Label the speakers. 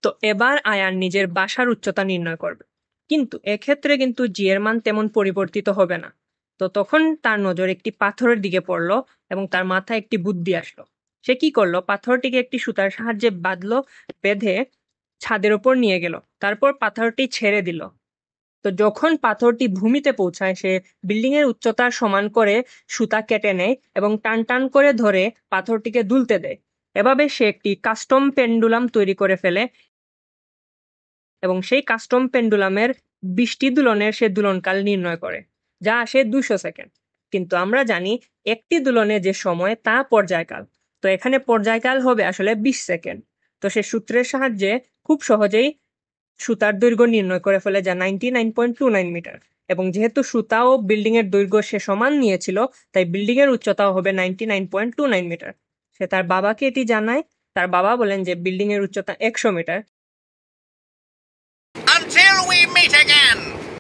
Speaker 1: তো এবার আয়ান নিজের বাসার উচ্চতা নির্ণয় করবে, কিন্তু এক্ষেত্রে কিন্তু জি এর মান তেমন পরিবর্তিত হবে না। তো তখন তার নজর একটি পাথরের দিকে পড়লো এবং তার মাথায় একটি বুদ্ধি আসলো। সে কি করলো, পাথরটিকে একটি সুতার সাহায্যে বাঁধলো, বেঁধে ছাদের উপর নিয়ে গেল, তারপর পাথরটি ছেড়ে দিল। তো যখন পাথরটি ভূমিতে পৌঁছায়, সে বিল্ডিং এর উচ্চতার সমান করে সুতা কেটে নেয় এবং টান টান করে ধরে পাথরটিকে দুলতে দেয়। এভাবে সে একটি কাস্টম পেন্ডুলাম তৈরি করে ফেলে এবং সেই কাস্টম পেন্ডুলামের 20টি দুলনের সে দুলনকাল নির্ণয় করে, যা আসে 200 সেকেন্ড। কিন্তু আমরা জানি একটি দুলনে যে সময় তা পর্যায়কাল, তো এখানে পর্যায়কাল হবে আসলে 20 সেকেন্ড। তো সে সূত্রের সাহায্যে খুব সহজেই সুতার দৈর্ঘ্য নির্ণয় করে ফেলে, যা 99.29 মিটার। এবং যেহেতু সুতা ও বিল্ডিং এর দৈর্ঘ্য সে সমান নিয়েছিল, তাই বিল্ডিং এর উচ্চতাও হবে 99.29 মিটার। সে তার বাবাকে এটি জানায়। তার বাবা বলেন যে বিল্ডিং এর উচ্চতা 100 metre.
Speaker 2: Until we meet again!